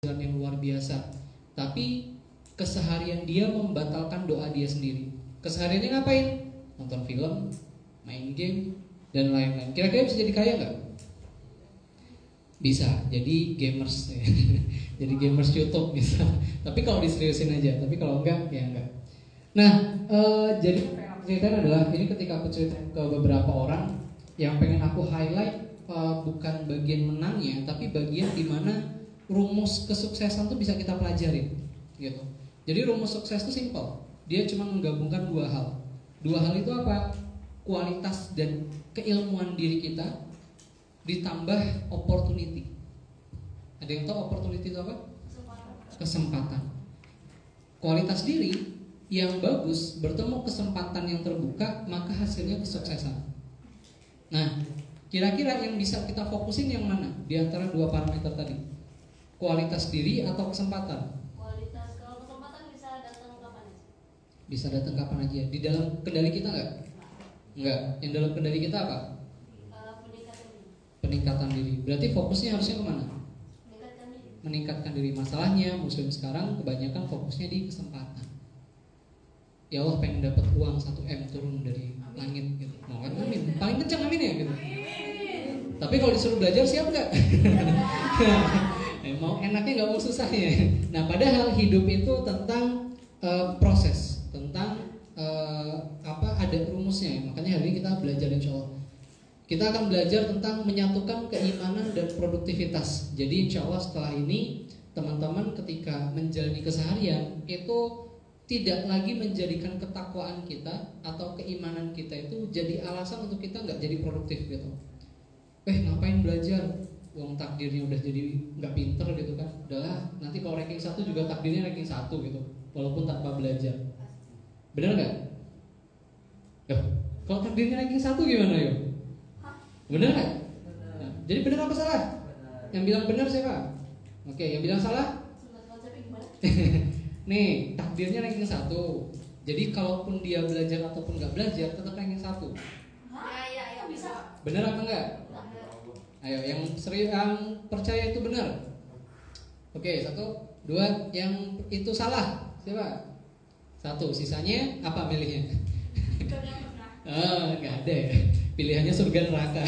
yang luar biasa, tapi keseharian dia membatalkan doa dia sendiri. Kesehariannya ngapain? Nonton film, main game, dan lain-lain. Kira-kira bisa jadi kaya nggak? Bisa, jadi gamers. Jadi gamers YouTube bisa. Tapi kalau diseriusin aja. Tapi kalau enggak, ya enggak. Nah, jadi yang pengen aku ceritain adalah ini ketika aku ceritain ke beberapa orang, yang pengen aku highlight bukan bagian menangnya, tapi bagian dimana rumus kesuksesan tuh bisa kita pelajarin, gitu. Jadi rumus sukses itu simple. Dia cuma menggabungkan dua hal. Dua hal itu apa? Kualitas dan keilmuan diri kita ditambah opportunity. Ada yang tahu opportunity itu apa? Kesempatan. Kualitas diri yang bagus bertemu kesempatan yang terbuka, maka hasilnya kesuksesan. Nah, kira-kira yang bisa kita fokusin yang mana di antara dua parameter tadi? Kualitas diri atau kesempatan? Kualitas. Kalau kesempatan bisa datang kapan aja? Bisa datang kapan aja. Di dalam kendali kita nggak? Nggak. Yang dalam kendali kita apa? Peningkatan diri. Berarti fokusnya harusnya kemana? Meningkatkan diri. Masalahnya muslim sekarang kebanyakan fokusnya di kesempatan. Ya Allah pengen dapat uang 1M turun dari langit gitu. Mau kan amin. Paling kencang amin ya gitu. Tapi kalau disuruh belajar siap nggak? Mau enaknya nggak mau susahnya. Nah, padahal hidup itu tentang proses, tentang ada rumusnya. Makanya hari ini kita belajar insya Allah. Kita akan belajar tentang menyatukan keimanan dan produktivitas. Jadi insya Allah setelah ini teman-teman ketika menjalani keseharian itu tidak lagi menjadikan ketakwaan kita atau keimanan kita itu jadi alasan untuk kita nggak jadi produktif gitu. Ngapain belajar? Uang takdirnya udah jadi nggak pinter gitu kan? Udahlah, nanti kalau ranking 1 juga takdirnya ranking 1 gitu, walaupun tanpa belajar. Benar nggak? Kalau takdirnya ranking 1 gimana yuk? Benar nggak? Nah, jadi benar apa salah? Yang bilang benar siapa? Oke, yang bilang salah? Nih, takdirnya ranking 1. Jadi kalaupun dia belajar ataupun nggak belajar, tetap ranking 1. Ya, bisa. Benar apa enggak? Ayo, yang percaya itu benar. Oke, 1, 2, yang itu salah. Siapa? 1, sisanya apa milihnya? Nggak ada ya. Pilihannya surga neraka.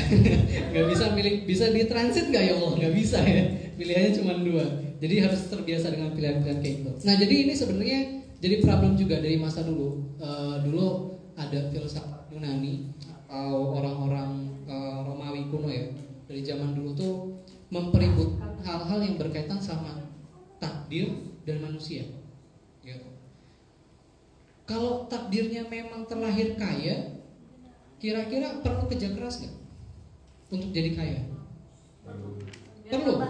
Nggak bisa milih, bisa ditransit nggak ya Allah? Nggak bisa ya. Pilihannya cuma 2. Jadi harus terbiasa dengan pilihan-pilihan kayak gitu. Nah, jadi ini sebenarnya jadi problem juga dari masa dulu. Dulu ada filsafat Yunani atau orang-orang Romawi kuno ya. Dari zaman dulu tuh mempeributkan hal-hal yang berkaitan sama takdir dan manusia. Gitu. Kalau takdirnya memang terlahir kaya, kira-kira perlu kerja keras nggak untuk jadi kaya? Perlu?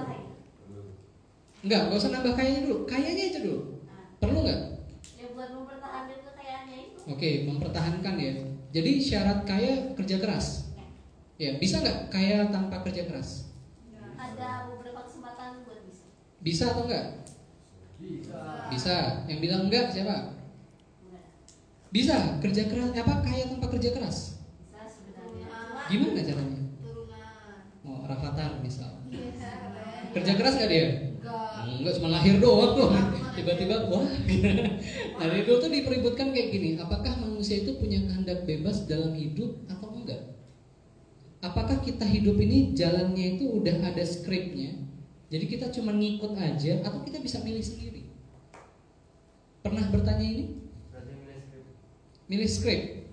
Enggak usah nambah kayanya dulu. Kayanya aja dulu. Perlu nggak? Ya buat mempertahankan kekayaannya itu. Oke, mempertahankan ya. Jadi syarat kaya kerja keras. Ya, bisa nggak kaya tanpa kerja keras? Ada beberapa kesempatan buat bisa. Bisa atau enggak? Bisa. Yang bilang enggak siapa? Bisa kerja keras. Kaya tanpa kerja keras? Bisa sebenarnya. Gimana caranya? Turunan. Rafathar misal. Kerja keras nggak dia? Enggak, cuma lahir doang tuh. Tiba-tiba wah. Nah, dari dulu tuh dipeributkan kayak gini. Apakah manusia itu punya kehendak bebas dalam hidup atau enggak? Apakah kita hidup ini jalannya itu udah ada skripnya, jadi kita cuma ngikut aja, atau kita bisa milih sendiri? Pernah bertanya ini? Milih skrip.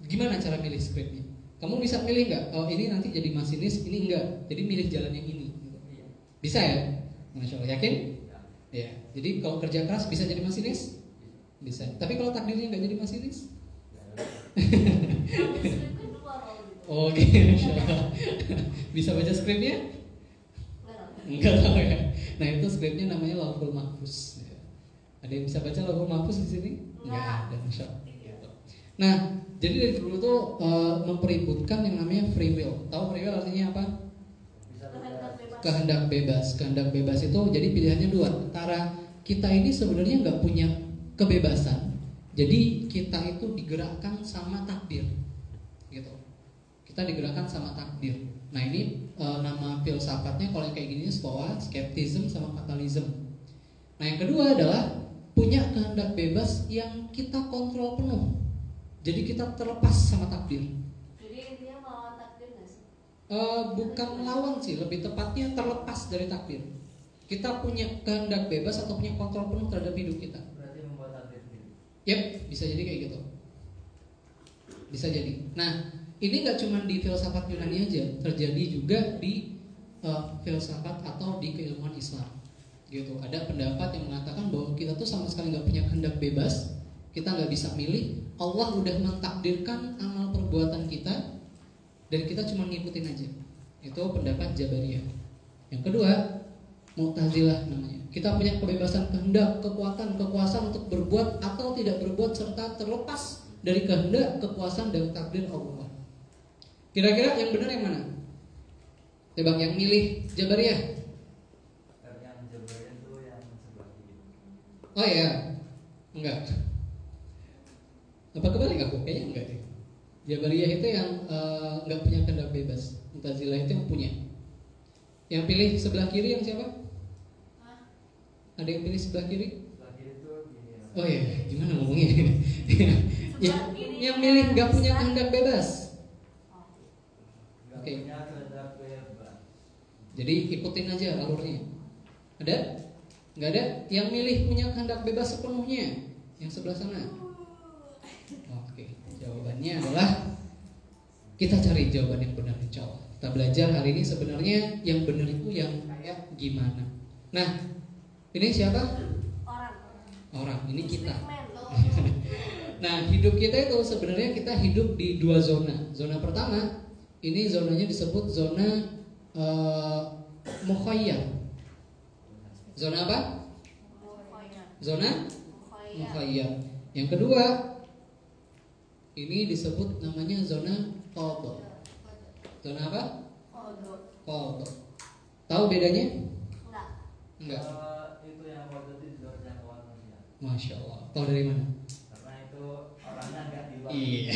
Gimana cara milih skripnya? Kamu bisa milih nggak? Oh, ini nanti jadi masinis, ini enggak. Jadi milih jalan yang ini. Bisa ya? Masya Allah, yakin? Ya. Jadi kalau kerja keras bisa jadi masinis? Bisa. Tapi kalau takdirnya nggak jadi masinis? Oke, bisa baca skripnya? Enggak tahu ya. Nah, itu skripnya namanya Lauhul Mahfuz. Ada yang bisa baca Lauhul Mahfuz di sini? Enggak ada, Masya Allah. Nah, jadi dari dulu tuh mempeributkan yang namanya free will. Tahu free will artinya apa? Kehendak bebas. Kehendak bebas itu jadi pilihannya 2. Antara kita ini sebenarnya nggak punya kebebasan, jadi kita itu digerakkan sama takdir, gitu. Kita digerakkan sama takdir. Nah, ini nama filsafatnya kalau yang kayak gini Stoa, skeptism sama fatalism. Nah yang kedua adalah punya kehendak bebas yang kita kontrol penuh. Jadi kita terlepas sama takdir. Jadi intinya melawan takdir nggak sih? Bukan melawan sih, lebih tepatnya terlepas dari takdir. Kita punya kehendak bebas atau punya kontrol penuh terhadap hidup kita. Berarti membuat takdir sendiri. Yap, bisa jadi kayak gitu. Bisa jadi. Nah, ini nggak cuma di filsafat Yunani aja, terjadi juga di filsafat atau di keilmuan Islam. Gitu. Ada pendapat yang mengatakan bahwa kita tuh sama sekali nggak punya kehendak bebas, kita nggak bisa milih. Allah udah mentakdirkan amal perbuatan kita dan kita cuma ngikutin aja. Itu pendapat Jabariyah. Yang kedua, Mu'tazilah namanya. Kita punya kebebasan kehendak, kekuatan, kekuasaan untuk berbuat atau tidak berbuat serta terlepas dari kehendak, kekuasaan dan takdir Allah. Kira-kira yang benar yang mana? Tebak yang milih Jabariyah. Yang Jabariyah itu yang sebelah kiri. Oh iya, enggak. Apa kebalik aku? Kayaknya enggak deh. Jabariyah itu yang enggak punya kehendak bebas. Mu'tazilah itu yang punya. Yang pilih sebelah kiri yang siapa? Hah? Ada yang pilih sebelah kiri? Sebelah kiri itu gini. Oh iya, gimana ngomongnya? yang milih enggak punya kehendak bebas. Nggak Oke. punya kehendak bebas. Jadi ikutin aja alurnya. Ada? Enggak ada? Yang milih punya kehendak bebas sepenuhnya. Yang sebelah sana. Oke, jawabannya adalah kita cari jawaban yang benar insya Allah. Kita belajar hari ini sebenarnya yang benar itu yang kayak gimana. Nah, ini siapa? Orang. Ini kita. Nah, hidup kita itu sebenarnya kita hidup di dua zona. Zona pertama, ini zonanya disebut zona mukhayyar. Zona apa? Zona mukhayyar. Yang kedua, ini disebut namanya zona qadha. Zona apa? Qadha. Tahu bedanya? Enggak. Itu yang kode itu di luar jangkauan manusia. Masya Allah. Tahu dari mana? Karena itu orangnya nggak di luar. Iya.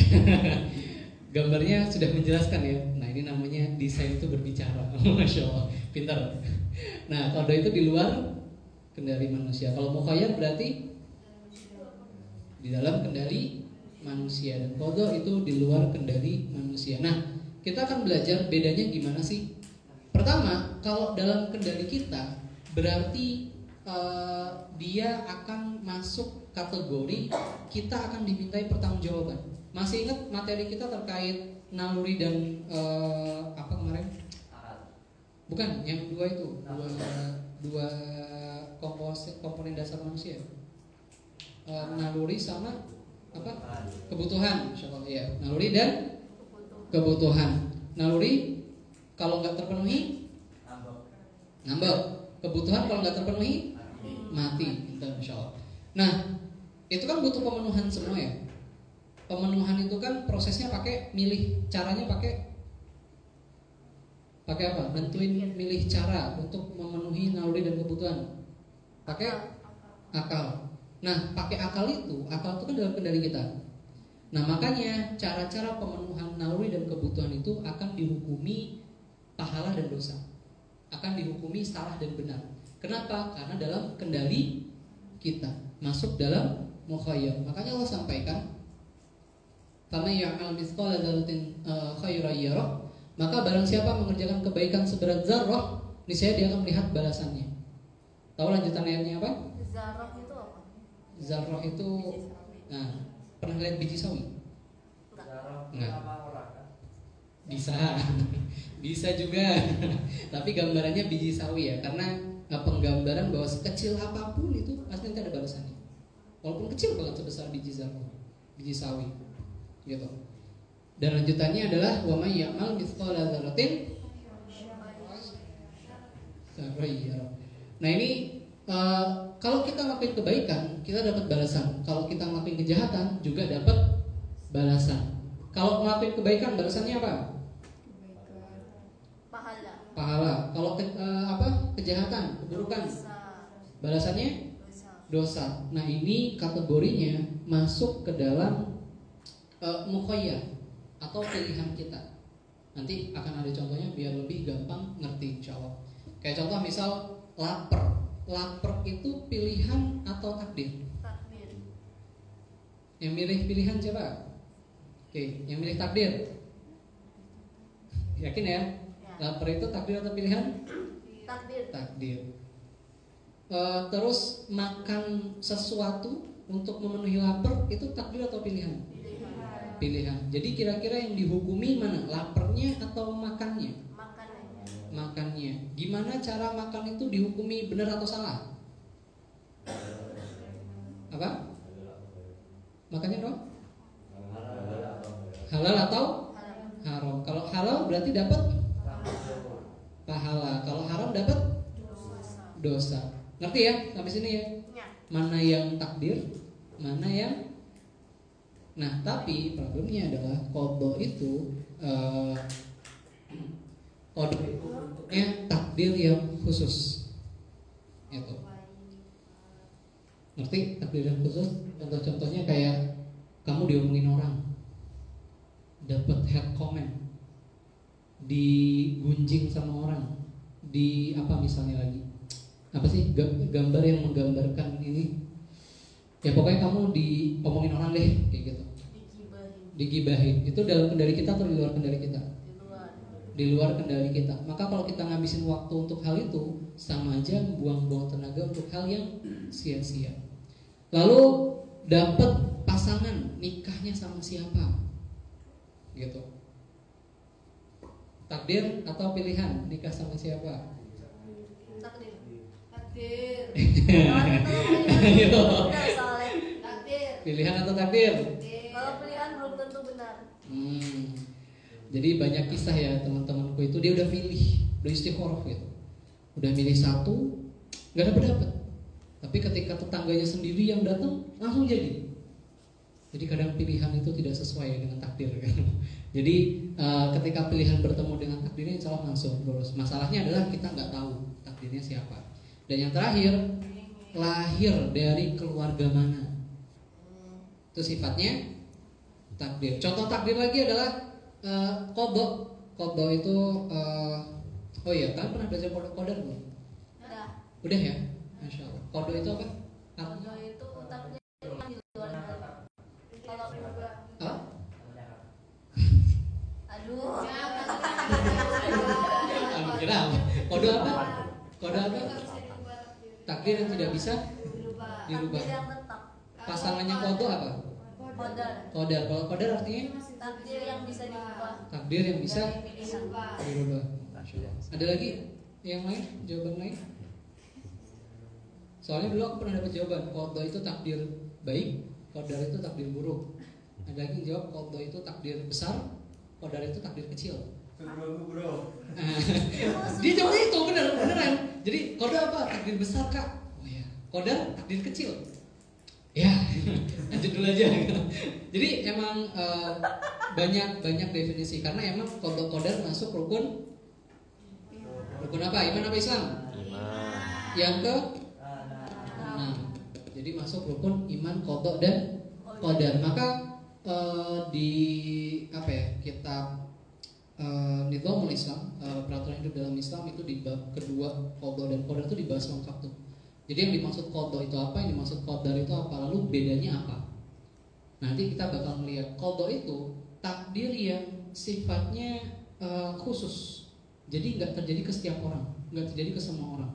Gambarnya sudah menjelaskan ya. Nah ini namanya desain itu berbicara. Masya Allah. Pintar. Nah qadha itu di luar kendali manusia. Kalau mukhayyar berarti di dalam kendali manusia, dan qadha itu di luar kendali manusia. Nah kita akan belajar bedanya gimana sih. Pertama, kalau dalam kendali kita berarti dia akan masuk kategori kita akan dimintai pertanggungjawaban. Masih ingat materi kita terkait naluri dan apa kemarin? Bukan, yang dua itu, dua komponen dasar manusia. Naluri sama apa? Kebutuhan, insyaallah ya. Naluri dan kebutuhan. Naluri kalau nggak terpenuhi ngambek. Kebutuhan kalau nggak terpenuhi mati. Insyaallah. Nah, itu kan butuh pemenuhan semua ya. Pemenuhan itu kan prosesnya pakai milih, caranya pakai apa? Nentuin milih cara untuk memenuhi naluri dan kebutuhan. Pakai akal. Nah, pakai akal itu kan dalam kendali kita. Nah, makanya cara-cara pemenuhan naluri dan kebutuhan itu akan dihukumi pahala dan dosa. Akan dihukumi salah dan benar. Kenapa? Karena dalam kendali kita, masuk dalam mukhayyar. Makanya Allah sampaikan, "Faman ya'mal mithqala dzarratin khairan yarah." Maka barang siapa mengerjakan kebaikan seberat zarrah, niscaya dia akan melihat balasannya. Tahu lanjutan ayatnya apa? Zarrah itu apa? Zarrah itu, nah, pernah lihat biji sawi? Enggak. Bisa, bisa juga. Tapi gambarannya biji sawi ya, karena penggambaran bahwa sekecil apapun itu pasti nanti ada balasannya. Walaupun kecil banget sebesar biji zarrah, biji sawi, gitu. Dan lanjutannya adalah wa may ya'mal mithqala dzarratin khairan. Nah ini kalau kita ngelakuin kebaikan kita dapat balasan. Kalau kita ngelakuin kejahatan juga dapat balasan. Kalau ngelakuin kebaikan balasannya apa? Pahala. Kalau kejahatan, keburukan, balasannya dosa. Nah ini kategorinya masuk ke dalam mukhayyar atau pilihan kita. Nanti akan ada contohnya biar lebih gampang ngerti, insyaallah. Kayak contoh misal lapar. lapar itu pilihan atau takdir? Takdir. Yang milih pilihan siapa? Oke, yang milih takdir. Yakin ya? Ya. Lapar itu takdir atau pilihan? Takdir. Takdir. Terus makan sesuatu untuk memenuhi lapar itu takdir atau pilihan? Pilihan. Pilihan. Jadi kira-kira yang dihukumi mana? Laparnya atau makannya? Makanannya. Makannya. Gimana cara makan itu dihukumi benar atau salah? Apa? Makannya dong? Halal atau Haram. haram? Kalau halal berarti dapat pahala. Kalau haram dapat dosa. Ngerti ya sampai sini ya? Ya. Mana yang takdir, mana yang. Nah, tapi problemnya adalah qadha itu qadha itu bentuknya takdir yang khusus. Itu. Ngerti takdir yang khusus? Contoh-contohnya kayak kamu diomongin orang, dapat head comment, digunjing sama orang, di apa misalnya lagi? Apa sih gambar yang menggambarkan ini? Ya pokoknya kamu diomongin orang deh kayak gitu. Digibahin. Itu dalam kendali kita atau di luar kendali kita? Di luar. Di luar kendali kita. Maka kalau kita ngabisin waktu untuk hal itu, sama aja buang-buang tenaga untuk hal yang sia-sia. Lalu dapat pasangan, nikahnya sama siapa? Gitu. Takdir atau pilihan nikah sama siapa? Takdir. Takdir. Ayo. Udah soalnya. Takdir. Pilihan atau takdir? Kalau pilihan belum tentu benar. Jadi banyak kisah ya teman-temanku itu dia udah milih, udah istikharah gitu. Udah milih satu, nggak dapet. Tapi ketika tetangganya sendiri yang datang langsung jadi. Jadi kadang pilihan itu tidak sesuai dengan takdir kan. Jadi ketika pilihan bertemu dengan takdirnya insya Allah langsung lurus. Masalahnya adalah kita nggak tahu takdirnya siapa. Dan yang terakhir, lahir dari keluarga mana. Itu sifatnya takdir. Contoh takdir lagi adalah qadha. Qadha itu oh iya, kalian pernah belajar qadar belum? Udah. Udah ya? Masya Allah. Qadha itu apa? Kalau itu takdir yang di luar kendali. Kalau Apa? aduh. Kira apa? Qadha apa? Qadha apa? Takdir yang tidak bisa dirubah. Takdir yang tetap. Pasangannya qadha apa? Qadar. Qadar. Kalau qadar artinya Takdir yang bisa dirubah. takdir yang bisa Dari pilihan. dirubah. Ada lagi yang lain? Jawaban lain? Soalnya dulu aku pernah dapat jawaban qadha itu takdir baik, qadar itu takdir buruk. Ada lagi yang jawab qadha itu takdir besar, qadar itu takdir kecil. Bro. Dia jawabnya itu beneran. Jadi qadha apa? Takdir besar kak. Oh ya. Qadar takdir kecil. Ya, lanjut dulu aja. Jadi emang banyak definisi karena emang qadar masuk rukun apa? Iman apa Islam? Yang ke 6. Jadi masuk rukun iman, qadha dan qadar. Maka di apa ya? Kitab Nizamul Islam, peraturan hidup dalam Islam itu di bab kedua qadha dan qadar itu dibahas lengkap tuh. Jadi yang dimaksud qadha itu apa, yang dimaksud qadar itu apa, lalu bedanya apa. Nanti kita bakal melihat qadha itu takdir yang sifatnya khusus. Jadi nggak terjadi ke setiap orang, nggak terjadi ke semua orang.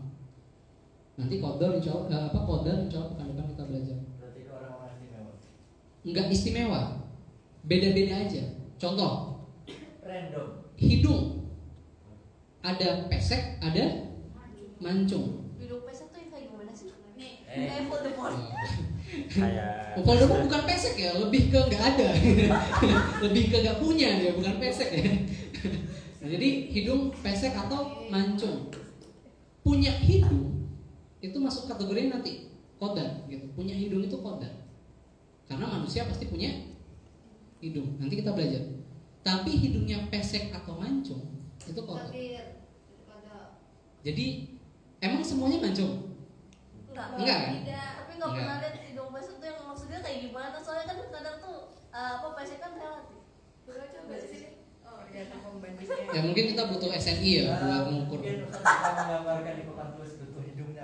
Nanti qadar insya Allah pekan depan kita belajar. Berarti itu orang-orang istimewa. Nggak istimewa, beda-beda aja. Contoh, Random. hidung ada pesek, ada mancung. Hidung pesek tuh yang kayak gimana sih? Eh. Kayak Voldemort. Kayak Voldemort bukan pesek ya, lebih ke nggak ada, lebih ke nggak punya ya, bukan pesek ya. Nah, jadi hidung, pesek atau mancung. Punya hidung itu masuk kategori nanti qadar gitu. Punya hidung itu qadar. Karena manusia pasti punya hidung. Nanti kita belajar. Tapi hidungnya pesek atau mancung itu qadar. Jadi emang semuanya mancung? Enggak kan? Tapi nggak Enggak. pernah lihat hidung pesek tuh yang maksudnya kayak gimana. Soalnya kan kadang tuh apa pesek kan relatif. Coba sih. Ya mungkin kita butuh SNI ya buat mengukur. Mungkin Ustaz bisa menggambarkan di papan tulis bentuk hidungnya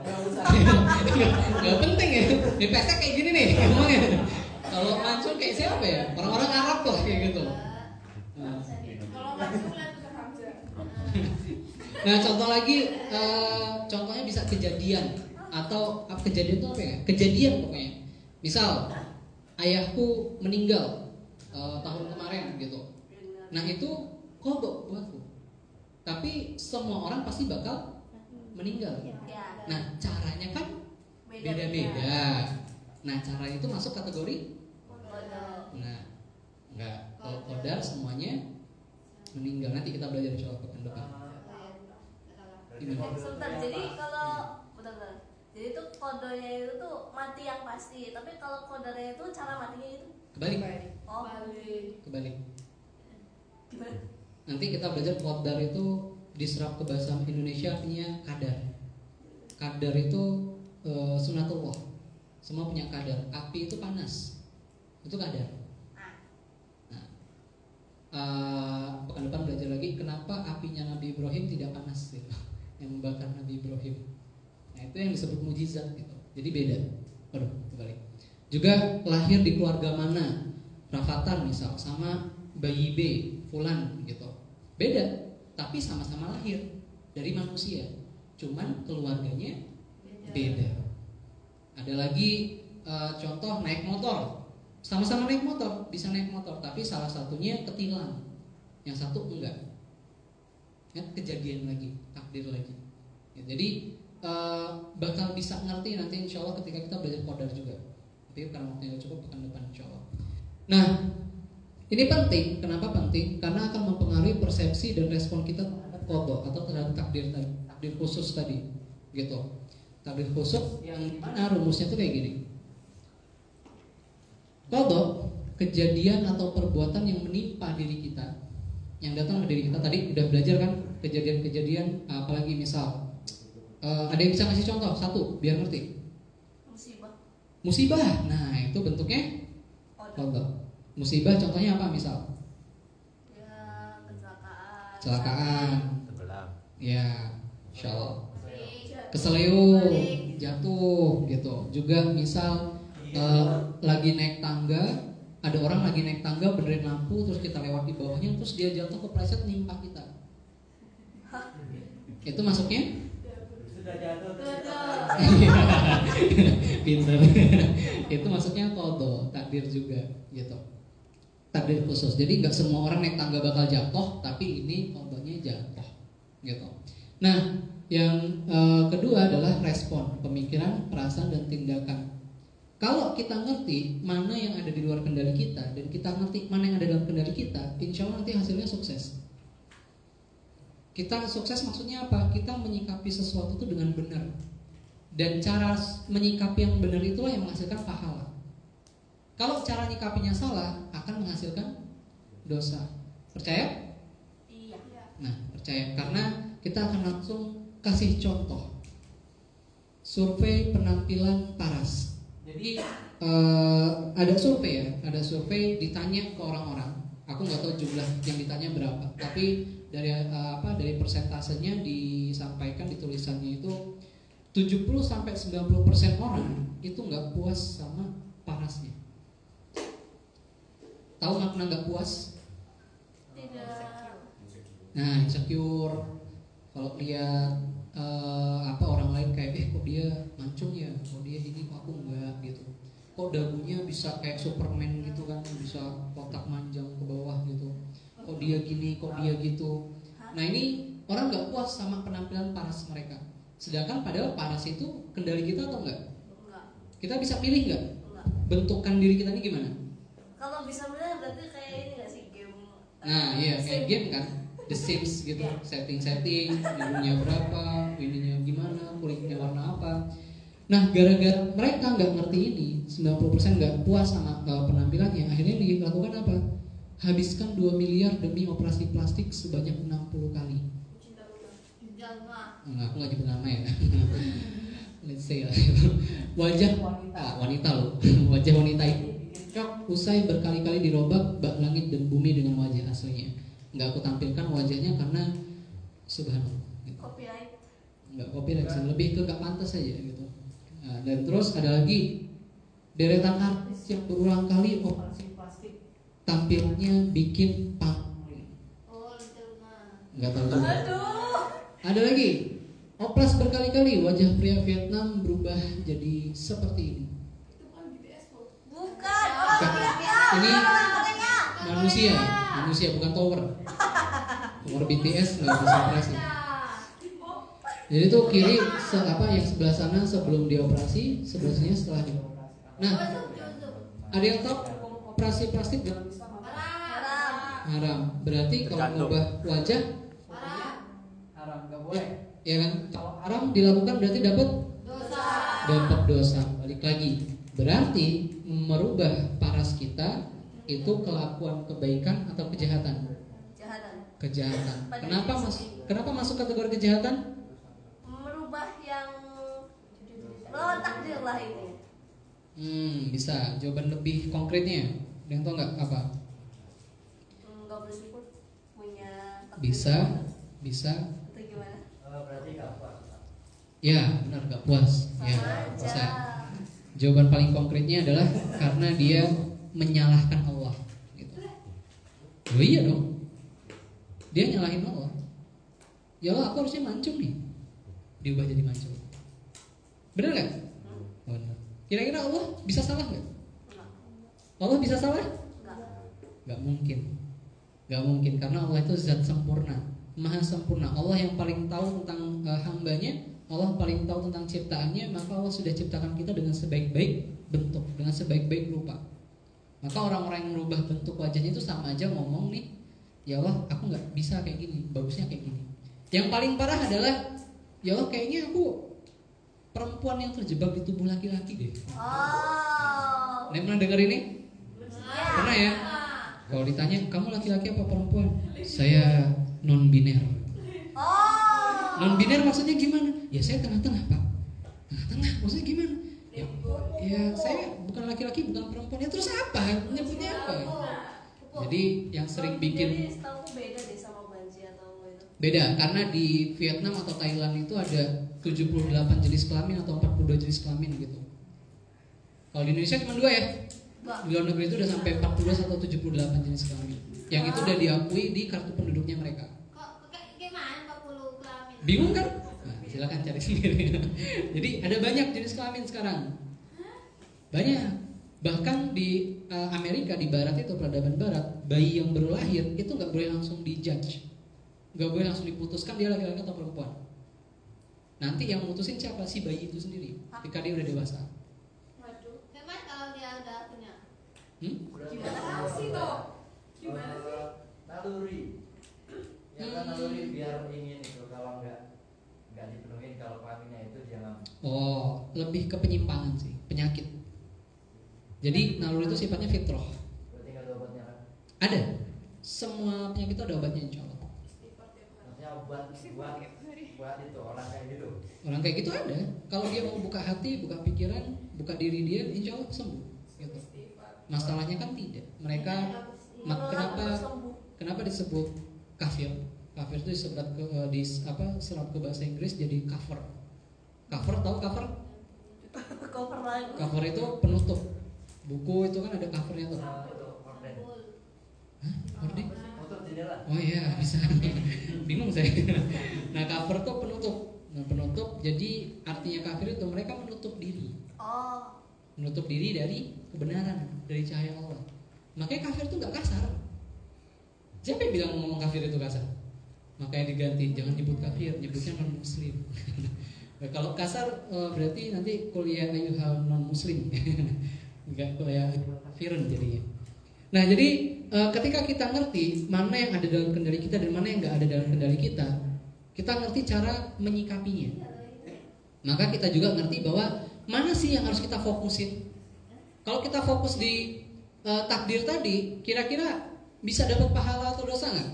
Gak penting ya. Di pesek kayak gini nih ngomongnya. Kalau mancung kayak siapa ya? Orang-orang Arab lah kayak gitu. Kalau langsung lihat ke Hamzah. Nah contoh lagi, contohnya bisa kejadian atau kejadian itu apa ya? Kejadian pokoknya. Misal ayahku meninggal tahun kemarin gitu. Nah itu kodok buatku. Tapi semua orang pasti bakal meninggal. Ya. Nah caranya kan beda-beda. Nah caranya itu masuk kategori. Nah enggak, kalau kodar semuanya meninggal. Nanti kita belajar soal pekan depan. Gimana? Sebentar, jadi kalau bentar. Jadi itu kodenya itu tuh mati yang pasti. Tapi kalau kodenya itu cara matinya itu Kebalik. oh Kebalik. gimana? Nanti kita belajar kodar itu diserap ke bahasa Indonesia artinya kadar. Kadar itu sunatullah. Semua punya kadar. Api itu panas. Itu kadar. Nah, pekan depan belajar lagi kenapa apinya Nabi Ibrahim tidak panas gitu. Yang membakar Nabi Ibrahim. Nah, itu yang disebut mujizat gitu. Jadi beda. Waduh, kebalik. Juga lahir di keluarga mana? Rafatan misal sama bayi B, fulan gitu. Beda, tapi sama-sama lahir dari manusia. Cuman keluarganya beda. Ada lagi contoh naik motor. Sama-sama naik motor, bisa naik motor, tapi salah satunya ketilang. Yang satu enggak. Ya, kejadian lagi, takdir lagi. Ya, jadi bakal bisa ngerti nanti insya Allah ketika kita belajar kodar juga. Tapi karena waktunya nggak cukup pekan depan insya Allah. Nah, ini penting. Kenapa penting? Karena akan mempengaruhi persepsi dan respon kita terhadap kodok atau terhadap takdir tadi, takdir khusus tadi, gitu. Takdir khusus yang mana rumusnya tuh kayak gini. Kodok kejadian atau perbuatan yang menimpa diri kita, yang datang ke diri kita tadi udah belajar kan kejadian-kejadian, apalagi misal ada yang bisa ngasih contoh satu biar ngerti. Musibah. Nah itu bentuknya kodok. Musibah contohnya apa misal? Ya Kecelakaan. Tenggelam. Ya, insyaallah. Keseleo, jatuh gitu. Juga misal lagi naik tangga, ada orang lagi naik tangga benerin lampu terus kita lewat di bawahnya terus dia jatuh kepleset nimpa kita. Itu masuknya? Sudah jatuh terus. Pinter. Itu masuknya kodok, takdir juga gitu. Takdir khusus. Jadi nggak semua orang naik tangga bakal jatuh, tapi ini kodoknya jatuh gitu. Nah, yang kedua adalah respon, pemikiran, perasaan dan tindakan. Kalau kita ngerti mana yang ada di luar kendali kita dan kita ngerti mana yang ada dalam kendali kita, insya Allah nanti hasilnya sukses. Kita sukses maksudnya apa? Kita menyikapi sesuatu itu dengan benar. Dan cara menyikapi yang benar itulah yang menghasilkan pahala. Kalau cara nyikapinya salah, akan menghasilkan dosa. Percaya? Iya. Nah, percaya. Karena kita akan langsung kasih contoh. Survei penampilan paras. Jadi ada survei ya, ada survei ditanya ke orang-orang. Aku nggak tahu jumlah yang ditanya berapa, tapi dari persentasenya disampaikan di tulisannya itu 70-90% orang itu nggak puas sama parasnya. Tahu makna nggak puas? Tidak. Nah, insecure. Kalau lihat orang lain kayak kok dia mancung ya, kok dia ini kok aku enggak gitu. Kok dagunya bisa kayak Superman gitu kan, bisa kotak manjang ke bawah gitu. Kok dia gini, kok dia gitu. Nah ini orang nggak puas sama penampilan paras mereka. Sedangkan padahal paras itu kendali kita atau enggak? Enggak. Kita bisa pilih nggak? Enggak. Bentukan diri kita ini gimana? Kalau bisa benar berarti kayak ini nggak sih game? Nah iya kayak game kan, The Sims gitu, setting-setting, hidungnya berapa, ininya gimana, kulitnya warna apa. Nah gara-gara mereka nggak ngerti ini, 90% nggak puas sama penampilannya, akhirnya dilakukan apa? Habiskan 2 miliar demi operasi plastik sebanyak 60 kali. Nah, aku nggak nyebut nama ya. Let's say lah. Wajah wanita loh. Wajah wanita itu cocok usai berkali-kali dirobak bak langit dan bumi dengan wajah aslinya. Nggak aku tampilkan wajahnya karena subhanallah. Copyright. nggak copyright sih, lebih ke nggak pantas aja gitu. Nah, dan terus ada lagi deretan artis yang berulang kali operasi plastik, tampilannya bikin pamrih. Oh, Luna. Nggak tahu juga. Aduh. Ada lagi, oplas berkali-kali wajah pria Vietnam berubah jadi seperti ini. Itu kan BTS kok. Bukan. Bukan. Vietnam. Ini Korea. manusia bukan tower. Tower BTS nggak bisa operasi. Jadi tuh kiri yang sebelah sana sebelum dioperasi, sebelah sini setelah dioperasi. Nah, ada yang tahu operasi plastik dalam Islam apa? Haram. Haram. Berarti kalau mengubah wajah Haram. haram, nggak boleh. Ya kan? Kalau haram dilakukan berarti dapat dosa. Balik lagi. Berarti merubah paras kita itu kelakuan kebaikan atau kejahatan? Kejahatan. Kenapa masuk kategori kejahatan? Merubah yang melawan takdir lah ini. Bisa. Jawaban lebih konkretnya. Ada yang tahu nggak apa? Nggak bersyukur punya takdir. Bisa. Itu gimana? Berarti nggak puas. Ya, benar nggak puas. Sama Ya, aja. bisa. Jawaban paling konkretnya adalah karena dia menyalahkan Allah. Gitu. Oh iya dong. Dia nyalahin Allah. Ya Allah, aku harusnya mancung nih. Diubah jadi mancung. Benar nggak? Benar. Kira-kira Allah bisa salah nggak? Allah bisa salah? Nggak mungkin. Nggak mungkin karena Allah itu zat sempurna, maha sempurna. Allah yang paling tahu tentang hambanya. Allah paling tahu tentang ciptaannya. Maka Allah sudah ciptakan kita dengan sebaik-baik bentuk, dengan sebaik-baik rupa. Maka orang-orang yang merubah bentuk wajahnya itu sama aja ngomong nih, ya Allah, aku nggak bisa kayak gini, bagusnya kayak gini. Yang paling parah adalah, ya Allah, kayaknya aku perempuan yang terjebak di tubuh laki-laki deh. Oh. Nih, pernah dengar ini? Pernah ya? Kalau ditanya, kamu laki-laki apa perempuan? Saya non-biner. Oh. Non-biner maksudnya gimana? Ya saya tengah-tengah, Pak. Tengah-tengah maksudnya gimana? Ya saya bukan laki-laki, bukan perempuan. Ya terus apa? Nyebutnya apa? Jadi yang sering bikin Jadi setahu beda deh sama banci atau itu. beda karena di Vietnam atau Thailand itu ada 78 jenis kelamin atau 42 jenis kelamin gitu. Kalau di Indonesia cuma 2 ya. Di luar negeri itu udah sampai 42 atau 78 jenis kelamin. Yang itu udah diakui di kartu penduduknya mereka. Kok gimana 40 kelamin? Bingung kan? Nah, silakan cari sendiri. Jadi ada banyak jenis kelamin sekarang. Banyak. Bahkan di Amerika, di barat itu, peradaban barat, bayi yang baru lahir itu nggak boleh langsung dijudge, nggak boleh langsung diputuskan dia laki-laki atau perempuan. Nanti yang mutusin siapa? Si bayi itu sendiri ketika dia udah dewasa. Waduh, gimana kalau dia udah punya? Gimana sih toh? Gimana sih? Naluri. Ya kan naluri biar ingin itu, kalau nggak dipenuhin, kalau kelaminnya itu jangan. Oh, lebih ke penyimpangan sih, penyakit. Jadi naluri itu sifatnya fitrah. Berarti nggak ada obatnya kan? Ada. Semua penyakit itu ada obatnya insya Allah. Maksudnya buat itu orang kayak gitu. Orang kayak gitu ada. Kalau dia mau buka hati, buka pikiran, buka diri dia, insya Allah sembuh. Gitu. Masalahnya kan tidak. Mereka kenapa disebut kafir? Kafir itu disebut serap ke bahasa Inggris jadi cover. Cover, tahu cover? Cover lagu. Cover itu penutup. Buku itu kan ada covernya tuh. Itu orden. Hah? Hording? Tutup jendela. Oh iya, bisa. Bingung saya. Nah, cover tuh penutup. Nah, penutup jadi artinya kafir itu mereka menutup diri. Oh. Menutup diri dari kebenaran, dari cahaya Allah. Makanya kafir itu nggak kasar. Siapa yang bilang ngomong kafir itu kasar? Makanya diganti, jangan nyebut kafir, nyebutnya non muslim. Nah, kalau kasar berarti nanti kuliah ayuhal non muslim. Enggak kuliah kafirin jadinya. Nah, jadi ketika kita ngerti mana yang ada dalam kendali kita dan mana yang nggak ada dalam kendali kita ngerti cara menyikapinya. Maka kita juga ngerti bahwa mana sih yang harus kita fokusin. Kalau kita fokus di takdir tadi, kira-kira bisa dapat pahala atau dosa nggak?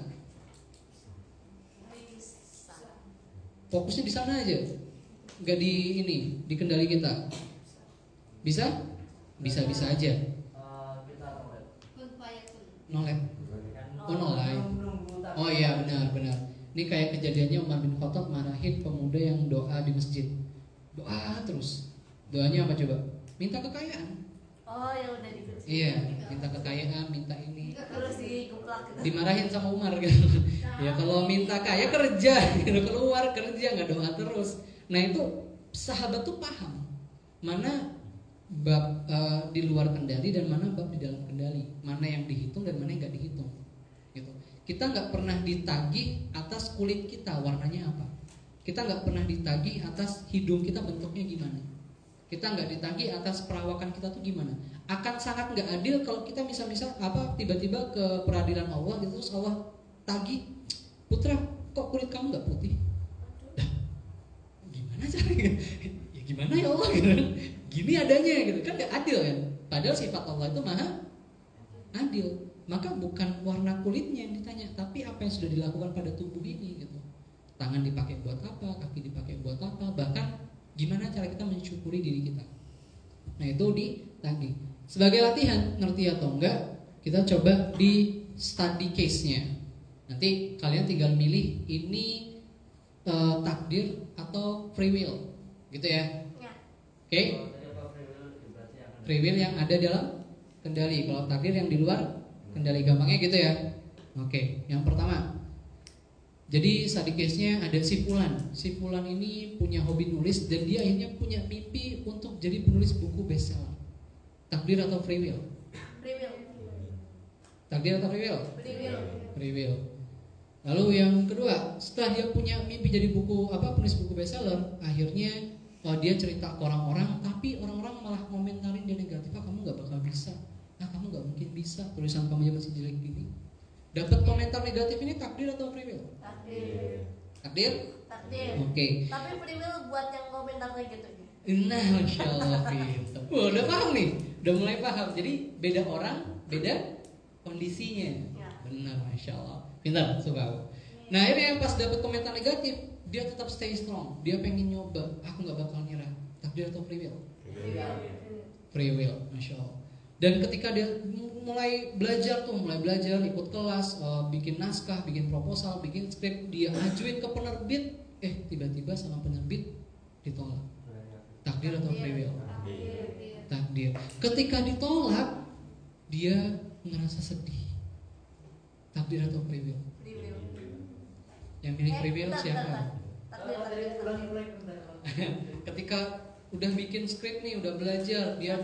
Fokusnya di sana aja, nggak di kendali kita. Bisa? Bisa aja. Kita Nolep. Oh nolai. Oh iya benar. Ini kayak kejadiannya Umar bin Khattab marahin pemuda yang doa di masjid. Doa terus. Doanya apa coba? Minta kekayaan. Oh, yang udah ditulis. Iya, minta kekayaan, minta ini. Terus diguplak gitu. Dimarahin sama Umar gitu. Ya kalau minta kaya kerja, gitu. Keluar kerja nggak doa terus. Nah itu sahabat tuh paham mana bab di luar kendali dan mana bab di dalam kendali, mana yang dihitung dan mana yang nggak dihitung. Gitu. Kita nggak pernah ditagih atas kulit kita warnanya apa. Kita nggak pernah ditagih atas hidung kita bentuknya gimana. Kita nggak ditagih atas perawakan kita tuh gimana. Akan sangat nggak adil kalau kita misal tiba-tiba ke peradilan Allah gitu terus Allah tagih, putra kok kulit kamu nggak putih? Dah, gimana caranya? Ya gimana ya Allah gitu. Gini adanya gitu kan nggak adil kan. Padahal sifat Allah itu maha adil. Maka bukan warna kulitnya yang ditanya, tapi apa yang sudah dilakukan pada tubuh ini gitu. Tangan dipakai buat apa, kaki dipakai buat apa, bahkan gimana cara kita mensyukuri diri kita. Nah itu ditagih. Sebagai latihan, ngerti atau enggak, kita coba di study case-nya. Nanti kalian tinggal milih ini takdir atau free will, gitu ya. Oke? Free will yang ada dalam kendali. Kalau takdir yang di luar kendali, gampangnya gitu ya. Oke, yang pertama. Jadi study case-nya ada si Fulan. Si Fulan ini punya hobi nulis dan dia akhirnya punya mimpi untuk jadi penulis buku bestseller. Takdir atau free will? Free will. Takdir atau free will? Free will. Free will. Lalu yang kedua, setelah dia punya mimpi jadi penulis buku bestseller, akhirnya dia cerita ke orang-orang, tapi orang-orang malah komentarin dia negatif. Kamu nggak bakal bisa. Kamu nggak mungkin bisa. Tulisan kamu masih jelek gini. Dapat komentar negatif ini takdir atau free will? Takdir. Takdir? Takdir. Oke. Tapi free will buat yang komentar negatif. Nah, Masya Allah pintar. Udah paham nih, udah mulai paham. Jadi beda orang, beda kondisinya. Ya. Benar, Masya Allah. Pintar, suka aku. Nah ini yang pas dapat komentar negatif, dia tetap stay strong. Dia pengen nyoba. Aku nggak bakal nyerah. Takdir atau free will? Free will. Free will, Masya Allah. Dan ketika dia mulai belajar, ikut kelas, bikin naskah, bikin proposal, bikin skrip, dia ajuin ke penerbit, tiba-tiba sama penerbit ditolak. Takdir atau free will? Takdir. Ketika ditolak, dia ngerasa sedih. Takdir atau free will? Free will. Yang milih free will siapa? Takdir. Ketika udah bikin skrip nih, udah belajar, dia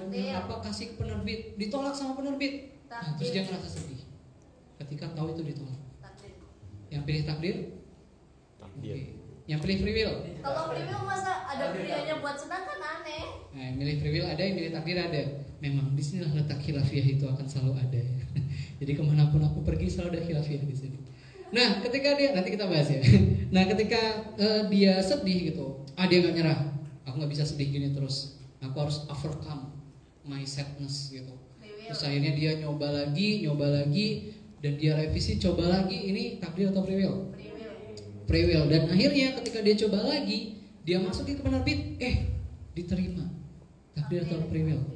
kasih ke penerbit, ditolak sama penerbit. Nah, terus dia ngerasa sedih. Ketika tahu itu ditolak. Takdir. Yang pilih takdir? Takdir. Okay. Yang pilih free will? Kalau free will masa ada pilihannya buat senang kan aneh. Nah, yang milih free will ada, yang milih takdir ada. Memang disinilah letak khilafiyah itu akan selalu ada. Jadi kemanapun aku pergi selalu ada khilafiyah di sini. Nah, ketika dia, nanti kita bahas ya. Nah, ketika dia sedih gitu, dia nggak nyerah. Aku nggak bisa sedih gini terus. Aku harus overcome my sadness gitu. Terus akhirnya dia nyoba lagi, dan dia revisi, coba lagi. Ini takdir atau free will? Free will. Dan akhirnya ketika dia coba lagi, dia masukin ke penerbit, diterima. Takdir atau free will?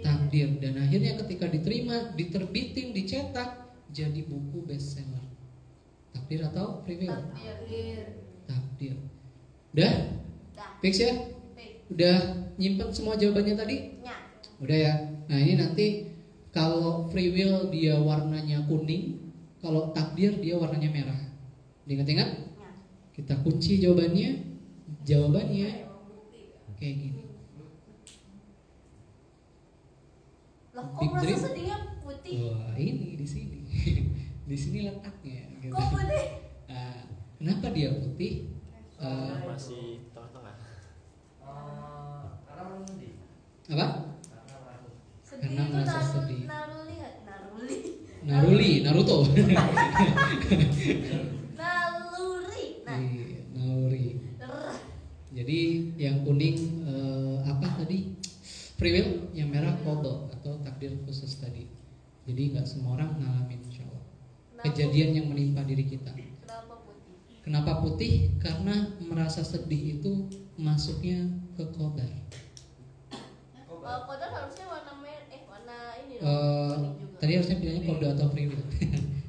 Takdir. Dan akhirnya ketika diterima, diterbitin, dicetak, jadi buku bestseller. Takdir atau free will? Takdir. Udah? Fix ya? Udah nyimpen semua jawabannya tadi? Ya. Udah ya. Nah ini nanti kalau free will dia warnanya kuning, kalau takdir dia warnanya merah. Diingat-ingat? Ya. Kita kunci jawabannya. Jawabannya kayak gini. Loh, kok Big merasa dream. sedihnya putih? Wah ini di sini. Di sini letaknya. Gitu. Kok putih? Kenapa dia putih? Masih tengah-tengah. Karena sedih. Apa? Sedih Karena itu merasa sedih. Naruli. Naruto. Naluri. Nah. Iya, Nauri. Rrr. Jadi yang kuning apa tadi? Free will, yang merah qada atau takdir khusus tadi. Jadi nggak semua orang ngalamin insyaallah. Kejadian yang menimpa diri kita. Kenapa putih? Kenapa putih? Karena merasa sedih itu masuknya ke qadar. Kodar harusnya warna warna ini dong. Kuning juga. Tadi harusnya bilangnya qada atau free will.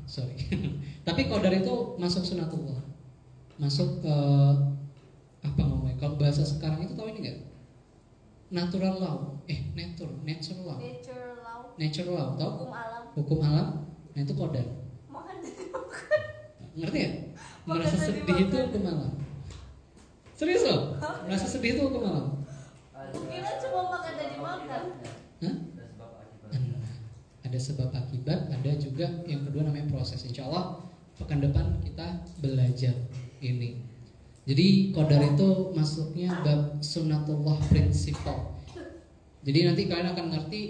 Sorry. Tapi qadar itu masuk sunatullah. masuk apa ngomongnya? Kalau bahasa sekarang itu tahu ini nggak? Natural law, natural law, Nature law, tahu? hukum alam. Hukum alam, nah itu qadar. Makan Ngerti ya? Makan Merasa tadi sedih itu makan. hukum alam. Serius loh? Merasa sedih itu hukum alam. Kita cuma makan dari makan. Hah? Ada sebab akibat. Ada sebab akibat, ada juga yang kedua namanya proses. Insya Allah pekan depan kita belajar ini. Jadi qadar itu masuknya bab sunnatullah principle. Jadi nanti kalian akan ngerti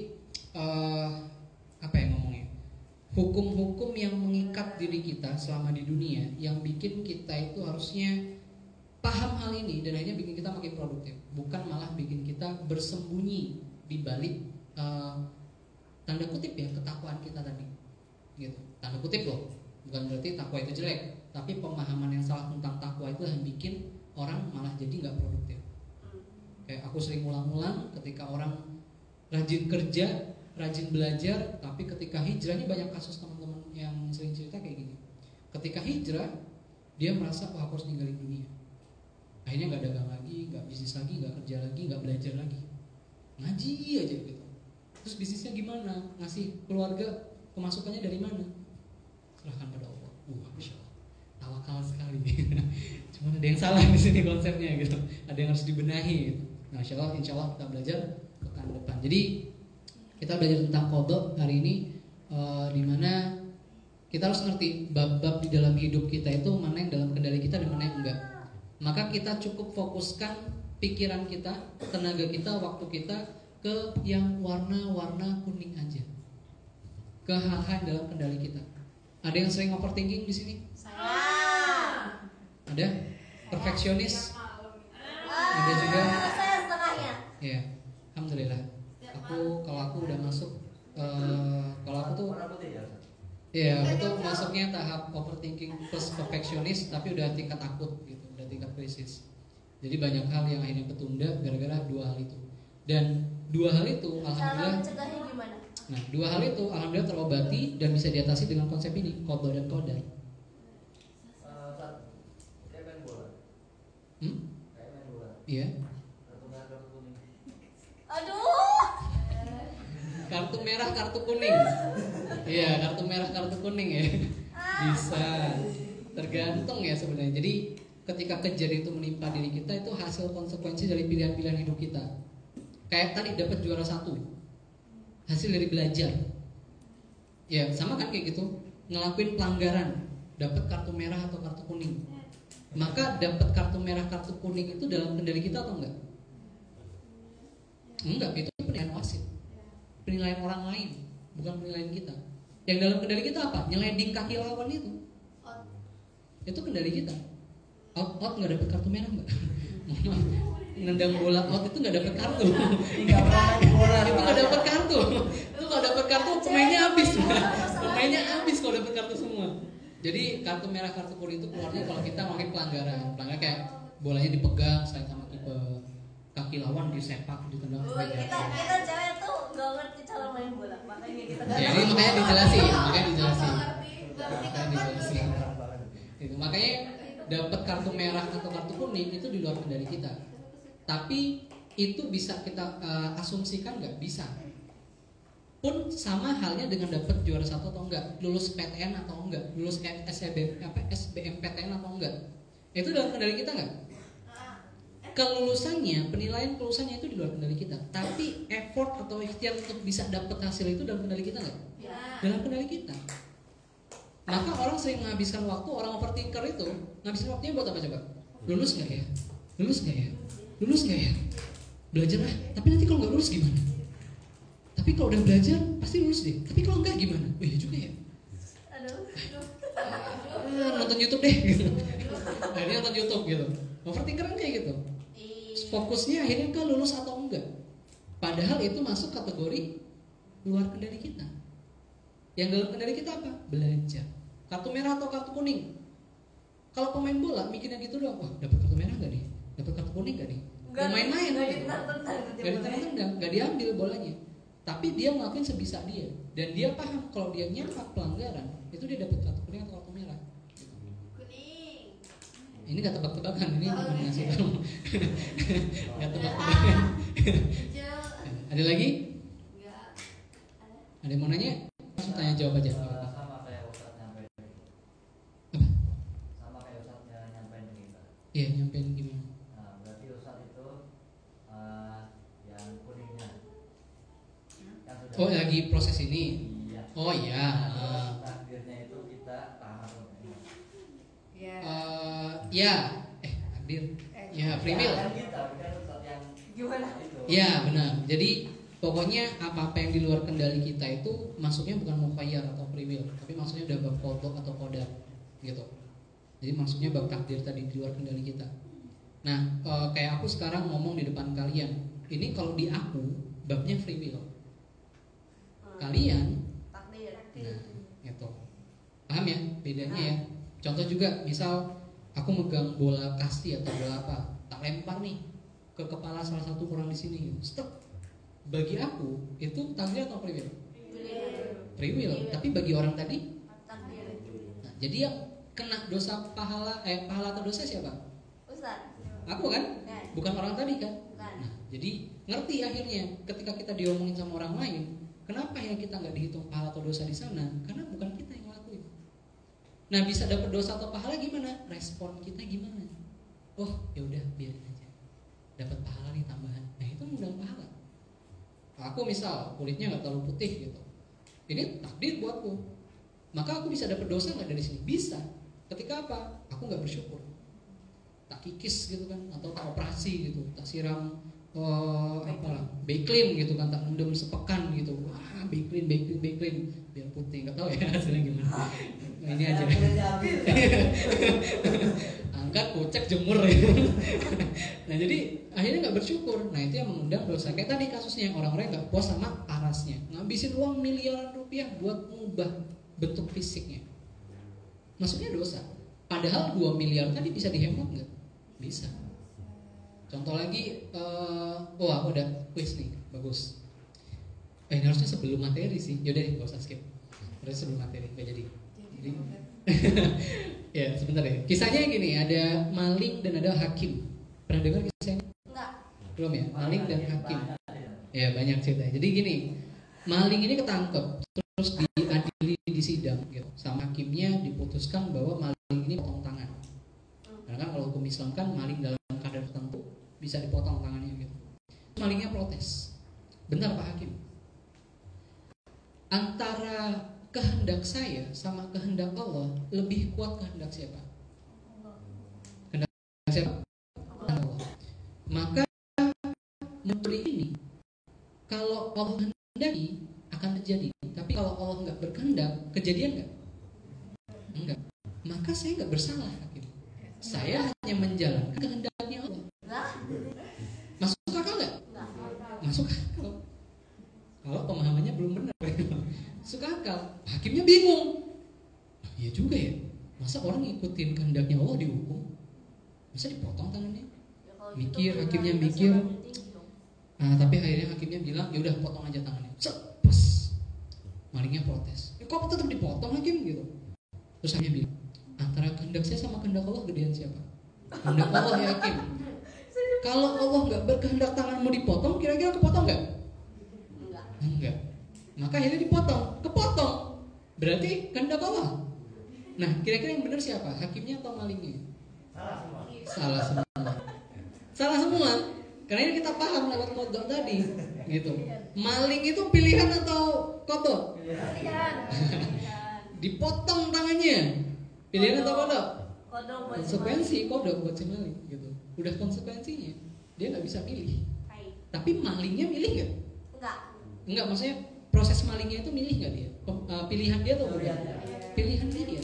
apa ya ngomongnya, hukum-hukum yang mengikat diri kita selama di dunia, yang bikin kita itu harusnya paham hal ini dan akhirnya bikin kita makin produktif, bukan malah bikin kita bersembunyi di balik tanda kutip ya ketakwaan kita tadi, gitu. Tanda kutip loh, bukan berarti takwa itu jelek, tapi pemahaman yang salah tentang takwa itu yang bikin orang malah jadi nggak produktif. Kayak aku sering ulang-ulang, ketika orang rajin kerja, rajin belajar, tapi ketika hijrahnya banyak kasus teman-teman yang sering cerita kayak gini. Ketika hijrah, dia merasa wah aku harus ninggalin dunia. Akhirnya nggak dagang lagi, nggak bisnis lagi, nggak kerja lagi, nggak belajar lagi, ngaji aja gitu. Terus bisnisnya gimana? Ngasih keluarga pemasukannya dari mana? Serahkan pada Allah. Masya Allah, tawakal sekali. Cuman ada yang salah di sini konsepnya gitu. Ada yang harus dibenahi. Gitu. Nah, insya Allah kita belajar pekan depan. Jadi kita belajar tentang qadha hari ini, di mana kita harus ngerti bab-bab di dalam hidup kita itu mana yang dalam kendali kita dan mana yang enggak. Maka kita cukup fokuskan pikiran kita, tenaga kita, waktu kita ke yang warna-warna kuning aja, ke hal-hal dalam kendali kita. Ada yang sering overthinking di sini? Ada? Perfeksionis? Ada juga? Saya setengahnya. Ya, alhamdulillah. Kalau aku udah masuk, kalau aku tuh, Warna putih ya. ya aku tuh masuknya tahap overthinking plus perfeksionis, tapi udah tingkat akut gitu, udah tingkat krisis. Jadi banyak hal yang akhirnya ketunda gara-gara dua hal itu. Dan dua hal itu, Cara alhamdulillah. mencegahnya gimana? Nah, dua hal itu alhamdulillah terobati dan bisa diatasi dengan konsep ini, qadha dan qadar. Kayak main bola. Hmm? Kayak main bola. Iya. Kartu merah, kartu kuning. Aduh. Kartu merah, kartu kuning. Iya, kartu merah, kartu kuning ya. Bisa. Tergantung ya sebenarnya. Jadi ketika kejadian itu menimpa diri kita, itu hasil konsekuensi dari pilihan-pilihan hidup kita. Kayak tadi dapat juara 1, hasil dari belajar. Ya sama kan kayak gitu, ngelakuin pelanggaran, dapat kartu merah atau kartu kuning. Maka dapat kartu merah, kartu kuning itu dalam kendali kita atau enggak? Enggak, itu penilaian wasit, penilaian orang lain, bukan penilaian kita. Yang dalam kendali kita apa? Nyeleding kaki lawan itu kendali kita. Out nggak dapat kartu merah nggak? Nendang bola out itu nggak dapat kartu. Nggak pernah main bola. Itu nggak dapat kartu. Itu kalau dapat kartu pemainnya habis. Pemainnya habis kalau dapat kartu semua. Jadi kartu merah, kartu kuning itu keluarnya kalau kita ngelakuin pelanggaran. Pelanggaran kayak bolanya dipegang saya sama kiper, kaki lawan disepak, ditendang. Kita cewek tuh nggak ngerti cara main bola, makanya kita. Ya, ini makanya dijelasin. Itu makanya dapat kartu merah atau kartu kuning itu di luar kendali kita. Tapi itu bisa kita asumsikan nggak? Bisa. Pun sama halnya dengan dapat juara 1 atau enggak, lulus PTN atau enggak, lulus SBMPTN atau enggak. Itu dalam kendali kita nggak? Kelulusannya, penilaian kelulusannya itu di luar kendali kita. Tapi effort atau ikhtiar untuk bisa dapat hasil itu dalam kendali kita nggak? Dalam kendali kita. Maka orang sering menghabiskan waktu, orang overthinker itu ngabisin waktunya buat apa coba? Lulus nggak ya? Lulus nggak ya? Lulus nggak ya? Belajar lah. Tapi nanti kalau nggak lulus gimana? Tapi kalau udah belajar pasti lulus deh. Tapi kalau enggak gimana? Oh iya juga ya. Nonton YouTube deh gitu. Akhirnya nonton YouTube gitu. Overthinker kan kayak gitu. Fokusnya akhirnya ke lulus atau enggak. Padahal itu masuk kategori luar kendali kita. Yang dalam kendali kita apa? Belajar. Kartu merah atau kartu kuning. Kalau pemain bola mikirnya gitu doang. Wah, dapat kartu merah enggak nih? Dapat kartu kuning enggak nih? Gak main-main. Gak ditendang, gak diambil bolanya. Tapi dia ngelakuin sebisa dia. Dan dia paham kalau dia nyepak pelanggaran, itu dia dapat kartu kuning atau kartu merah. Kuning. Ini nggak tebak-tebakan, ini cuma ngasih tahu. Nggak tebak-tebakan. Hijau. Ada lagi? Enggak. Ada. Ada yang mau nanya? Langsung tanya jawab aja. Nggak apa-apa. Sama kayak Ustadz nyampein Apa? sama kayak Ustadz nyampein ke kita. Iya, nyampein gimana? Nah, berarti Ustadz itu yang kuningnya yang sudah Oh, lagi proses ini. iya. Oh iya. Nah, terus takdirnya itu kita tahan. Ya. Ya, takdir. Ya, free will. Kan kita bukan Ustadz yang Gimana? itu. Ya, benar. Jadi pokoknya apa-apa yang di luar kendali kita itu masuknya bukan mukhayyar atau free will, tapi maksudnya udah bab qada atau qadar gitu. Jadi maksudnya bab takdir tadi di luar kendali kita. Nah, kayak aku sekarang ngomong di depan kalian. Ini kalau di aku babnya free will. Kalian Takdir. nah, gitu. Paham ya bedanya ya? Contoh juga, misal aku megang bola kasti atau bola apa, tak lempar nih ke kepala salah satu orang di sini gitu. Stop. Bagi aku itu takdir atau free will? Free will. Tapi bagi orang tadi, Takdir. nah, jadi yang kena dosa pahala pahala atau dosa siapa? Ustaz. Aku kan? Bukan. Bukan orang tadi kan? Bukan. Nah, jadi ngerti akhirnya ketika kita diomongin sama orang lain, kenapa ya kita nggak dihitung pahala atau dosa di sana? Karena bukan kita yang ngelakuin. Nah, bisa dapat dosa atau pahala gimana? Respon kita gimana? Oh, ya udah biarin aja. Dapat pahala nih tambahan. Nah, itu mengundang pahala. Aku misal kulitnya nggak terlalu putih gitu, ini takdir buatku. Maka aku bisa dapat dosa nggak dari sini? Bisa. Ketika apa? Aku nggak bersyukur. Tak kikis gitu kan, atau tak operasi gitu, tak siram apalah, Baiklin gitu kan, tak mendem sepekan gitu. Wah, Baiklin biar putih. Nggak tahu ya hasilnya gimana. Nah, ini aja. Angkat, kucek, jemur ya. Nah, jadi akhirnya nggak bersyukur. Nah, itu yang mengundang dosa. Kayak tadi kasusnya orang-orang nggak puas sama arasnya, ngabisin uang miliaran rupiah buat mengubah bentuk fisiknya. Masuknya dosa. Padahal 2 miliar tadi bisa dihemat nggak? Bisa. Contoh lagi, wah udah quiz nih, bagus. Ini harusnya sebelum materi sih. Yaudah deh, gak usah skip. Harusnya sebelum materi, nggak jadi. Ya sebentar ya. Kisahnya gini, ada maling dan ada hakim. Pernah dengar kisahnya? Enggak. Belum ya? Maling dan hakim. Ya banyak cerita. Jadi gini, maling ini ketangkep, terus diadili di sidang gitu. Sama hakimnya diputuskan bahwa maling ini potong tangan. Karena kan kalau hukum Islam kan maling dalam kadar tertentu bisa dipotong tangannya gitu. Malingnya protes. Bentar Pak Hakim, antara kehendak saya sama kehendak Allah, lebih kuat kehendak siapa? Kehendak siapa? Allah. Maka menteri ini, kalau Allah kehendaki akan terjadi. Tapi kalau Allah nggak berkehendak, kejadian nggak? Enggak. Maka saya nggak bersalah, Hakim. Saya hanya menjalankan kehendaknya Allah. Enggak. Masuk akal nggak? Enggak. Masuk akal. Kalau pemahamannya belum benar, masuk akal. Hakimnya bingung. Iya juga ya. Masa orang ngikutin kehendaknya Allah dihukum? Masa dipotong tangannya? Ya, kalau Mikir, gitu, hakimnya moralitasnya mikir. makin tinggi dong. Nah, tapi akhirnya hakimnya bilang, ya udah potong aja tangannya. Sepes. Malingnya protes. Ya, kok tetap dipotong hakim gitu? Terus hakimnya bilang, antara kehendak saya sama kehendak Allah gedean siapa? Kehendak Allah ya hakim. Kalau Allah nggak berkehendak tanganmu dipotong, kira-kira kepotong nggak? Enggak. Enggak. Maka akhirnya dipotong, kepotong. Berarti kehendak Allah. Nah, kira-kira yang benar siapa? Hakimnya atau malingnya? Salah semua. Salah semua. Salah semua. Karena ini kita paham lewat kodok tadi, gitu. Maling itu pilihan atau kodok? Pilihan. Dipotong tangannya. Pilihan atau kodok? Kodok buat Konsekuensi kodok buat si maling, gitu. Udah konsekuensinya, dia nggak bisa milih. Hai. Tapi malingnya milih nggak? Enggak. Enggak, maksudnya proses malingnya itu milih nggak dia? Pilihan dia tuh bukan? Pilihan dia.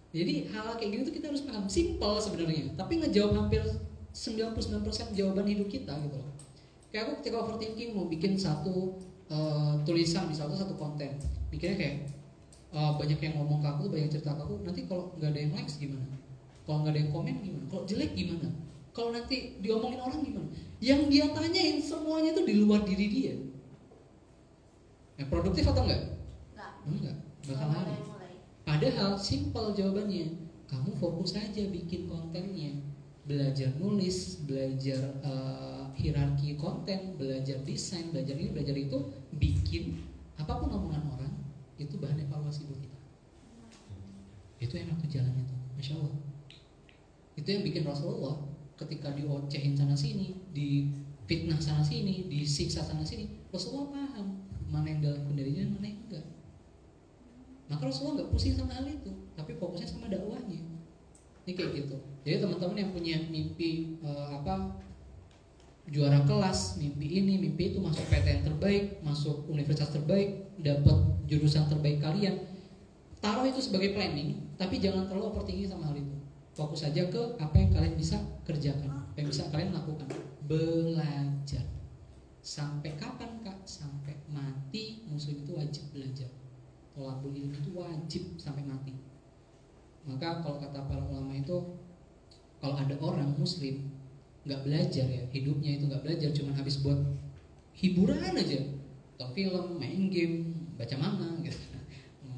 Jadi hal kayak gini tuh kita harus paham. Simple sebenarnya, tapi ngejawab hampir 99% jawaban hidup kita gitu loh. Kayak aku ketika overthinking mau bikin satu tulisan misalnya satu konten, mikirnya kayak banyak yang ngomong ke aku tuh, banyak cerita ke aku, nanti kalau nggak ada yang likes gimana? Kalau nggak ada yang komen gimana? Kalau jelek gimana? Kalau nanti diomongin orang gimana? Yang dia tanyain semuanya tuh di luar diri dia. Produktif atau enggak? Enggak. Enggak, bakal Kalau lari. yang mulai. Padahal simple jawabannya. kamu fokus aja bikin kontennya, belajar nulis, belajar hierarki konten, belajar desain, belajar ini, belajar itu, bikin apapun omongan orang itu bahan evaluasi buat kita. Itu enak tuh jalannya tuh, masya Allah. Itu yang bikin Rasulullah ketika diocehin sana sini, difitnah sana sini, disiksa sana sini, Rasulullah paham mana yang dalam kendalinya dan mana yang enggak. Maka Rasulullah nggak pusing sama hal itu, tapi fokusnya sama dakwahnya. Ini kayak gitu. Jadi teman-teman yang punya mimpi juara kelas, mimpi ini, mimpi itu, masuk PTN terbaik, masuk universitas terbaik, dapat jurusan terbaik kalian, taruh itu sebagai planning, tapi jangan terlalu overthinking sama hal itu. Fokus saja ke apa yang kalian bisa kerjakan, apa yang bisa kalian lakukan. Belajar. Sampai kapan Kak? Sampai mati. Muslim itu wajib belajar. Tolabul ilmi itu wajib sampai mati. Maka kalau kata para ulama itu, kalau ada orang muslim nggak belajar ya, hidupnya itu nggak belajar, cuma habis buat hiburan aja, nonton film, main game, baca manga gitu,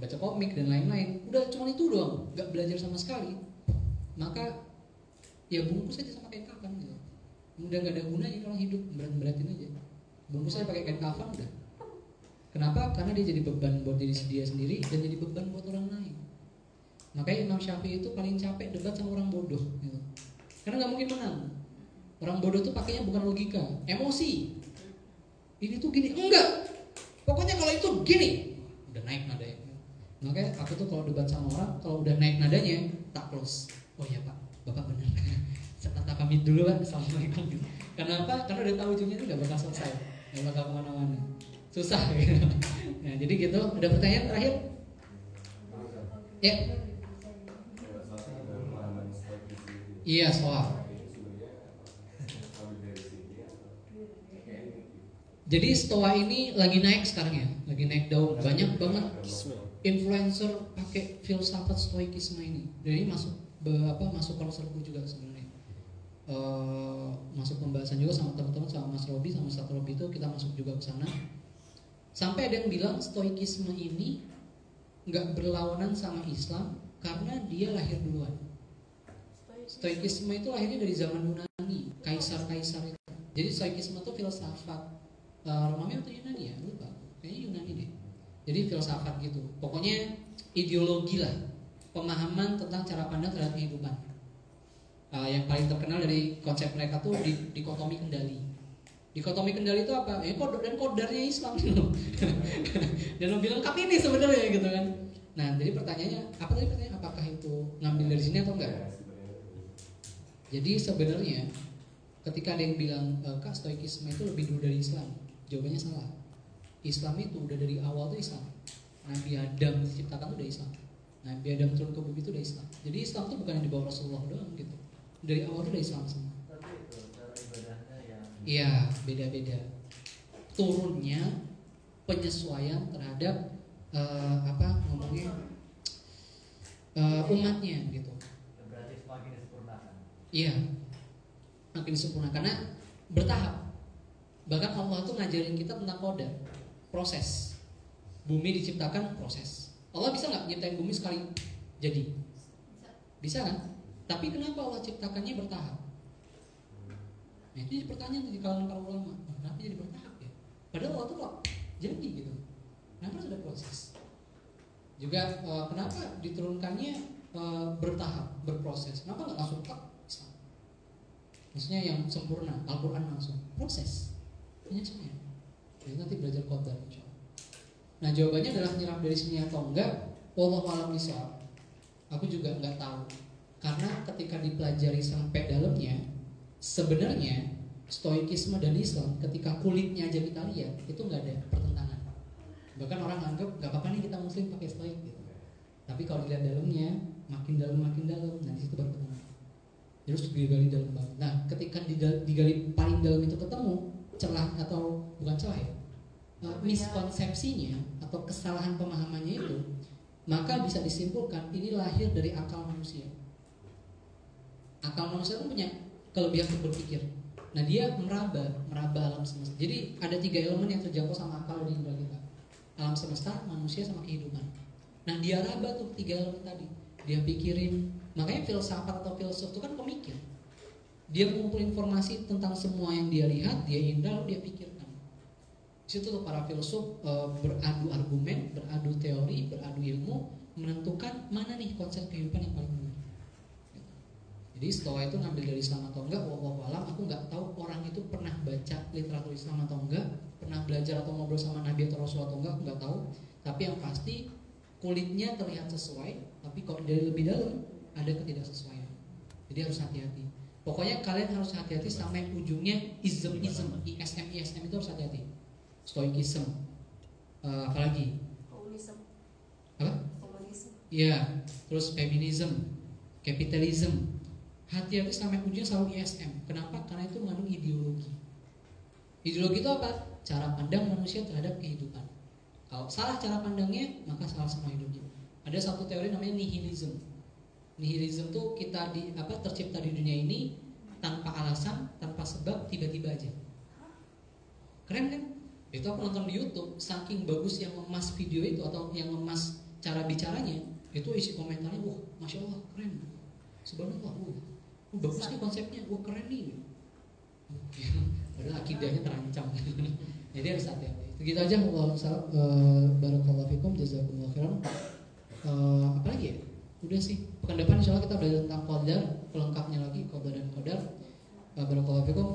baca komik dan lain-lain, udah cuma itu doang, nggak belajar sama sekali, maka ya bungkus aja sama kain kafan gitu. Udah nggak ada gunanya orang hidup, berat-beratin aja, bungkus aja pakai kain kafan udah. Kenapa? Karena dia jadi beban buat diri dia sendiri dan jadi beban buat orang lain. Makanya Imam Syafi'i itu paling capek debat sama orang bodoh gitu. Karena nggak mungkin menang. Orang bodoh tuh pakainya bukan logika, emosi. Ini tuh gini, enggak. Pokoknya kalau itu gini, udah naik nadanya. Makanya aku tuh kalau debat sama orang, kalau udah naik nadanya, tak close. Oh iya Pak, Bapak benar. Saya tata pamit dulu Pak, assalamualaikum. Kenapa? Karena udah tahu ujungnya itu nggak bakal selesai, nggak bakal kemana-mana. Susah gitu. Nah jadi gitu. Ada pertanyaan terakhir? Ya. Iya soal. Jadi Stoa ini lagi naik sekarang ya, lagi naik daun. Banyak banget influencer pakai filsafat stoikisme ini. Jadi masuk masuk konserku juga sebenarnya. Masuk pembahasan juga sama teman-teman, sama Mas Robi, sama Ustaz Robi itu kita masuk juga ke sana. Sampai ada yang bilang stoikisme ini nggak berlawanan sama Islam karena dia lahir duluan. Stoikisme itu lahirnya dari zaman Yunani, kaisar-kaisar itu. Jadi stoikisme itu filsafat Romawi atau Yunani ya, lupa. Kayaknya Yunani deh. Jadi filsafat gitu. Pokoknya ideologi lah, pemahaman tentang cara pandang terhadap kehidupan. Yang paling terkenal dari konsep mereka tuh dikotomi kendali. Dikotomi kendali itu apa? Kodar dan kodarnya Islam gitu. Dan lebih lengkap ini sebenarnya gitu kan. Nah, jadi pertanyaannya, apa tadi pertanyaan? Apakah itu ngambil dari sini atau enggak? Jadi sebenarnya ketika ada yang bilang Kak, stoikisme itu lebih dulu dari Islam, jawabannya salah. Islam itu udah dari awal tuh Islam. Nabi Adam diciptakan tuh udah Islam. Nabi Adam turun ke bumi itu udah Islam. Jadi Islam tuh bukan yang dibawa Rasulullah doang gitu. Dari awal tuh udah Islam semua. Tapi itu cara ibadahnya yang Iya, beda-beda. Turunnya penyesuaian terhadap umatnya gitu. berarti semakin disempurnakan. Iya, makin sempurna karena bertahap. Bahkan Allah tuh ngajarin kita tentang qadar, proses. Bumi diciptakan proses. Allah bisa nggak nyiptain bumi sekali jadi? Bisa kan? Tapi kenapa Allah ciptakannya bertahap? Nah itu jadi pertanyaan di kalangan para ulama. Kenapa jadi bertahap ya? Padahal Allah tuh kok jadi gitu. Kenapa sudah proses? Juga kenapa diturunkannya bertahap, berproses? Kenapa nggak langsung Islam? Maksudnya yang sempurna, Al-Quran langsung proses penyesuaian. Jadi nanti belajar qadar insyaallah. Nah jawabannya adalah nyerap dari sini atau enggak? Wallahu a'lam bishawab. Aku juga nggak tahu. Karena ketika dipelajari sampai dalamnya, sebenarnya stoikisme dan Islam ketika kulitnya aja kita lihat itu nggak ada pertentangan. Bahkan orang anggap nggak apa-apa nih kita muslim pakai stoik gitu. Tapi kalau dilihat dalamnya makin dalam, nah di situ baru ketemu. Terus digali dalam banget. Nah ketika digali paling dalam itu ketemu celah atau bukan celah ya, miskonsepsinya atau kesalahan pemahamannya itu, maka bisa disimpulkan ini lahir dari akal manusia. Akal manusia itu punya kelebihan untuk berpikir. Nah dia meraba alam semesta. Jadi ada 3 elemen yang terjangkau sama akal di indera kita: alam semesta, manusia, sama kehidupan. Nah dia raba tuh 3 elemen tadi. Dia pikirin Makanya filsafat atau filsuf itu kan pemikir. Dia mengumpulkan informasi tentang semua yang dia lihat, dia indah, lalu dia pikirkan. Di situ tuh para filsuf beradu argumen, beradu teori, beradu ilmu, menentukan mana nih konsep kehidupan yang paling benar. Jadi Stoa itu ngambil dari Islam atau enggak, wallahu alam. Aku nggak tahu orang itu pernah baca literatur Islam atau enggak, pernah belajar atau ngobrol sama Nabi atau Rasul atau enggak, aku nggak tahu. Tapi yang pasti kulitnya terlihat sesuai, tapi kalau dari lebih dalam ada ketidaksesuaian. Jadi harus hati-hati. Pokoknya kalian harus hati-hati sampai ujungnya ism, ism itu harus hati-hati. Stoicism, apalagi? Komunisme. Apa? Komunisme. Iya, terus feminism, capitalism. Hati-hati sampai ujungnya selalu ISM. Kenapa? Karena itu mengandung ideologi. Ideologi itu apa? Cara pandang manusia terhadap kehidupan. Kalau salah cara pandangnya, maka salah semua hidupnya. Ada satu teori namanya nihilism. Nihilism tuh kita tercipta di dunia ini tanpa alasan, tanpa sebab, tiba-tiba aja. Keren kan? Itu aku nonton di YouTube, saking bagus yang ngemas video itu atau yang ngemas cara bicaranya, itu isi komentarnya, wah, masya Allah, keren. Subhanallah, wah, bagus nih konsepnya, wah keren nih. Padahal akidahnya terancam. Jadi harus hati-hati. Begitu aja, barakallahu fikum, jazakumullah khairan. Apalagi ya? Udah sih. Pekan depan insyaallah kita belajar tentang qadar, pelengkapnya lagi qadar dan qadar. Barakallahu fikum.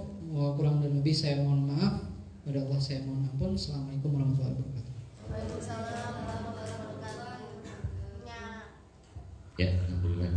Kurang dan lebih saya mohon maaf. Pada Allah saya mohon ampun. Assalamualaikum warahmatullahi wabarakatuh. Waalaikumsalam warahmatullahi wabarakatuh. Ya, alhamdulillah.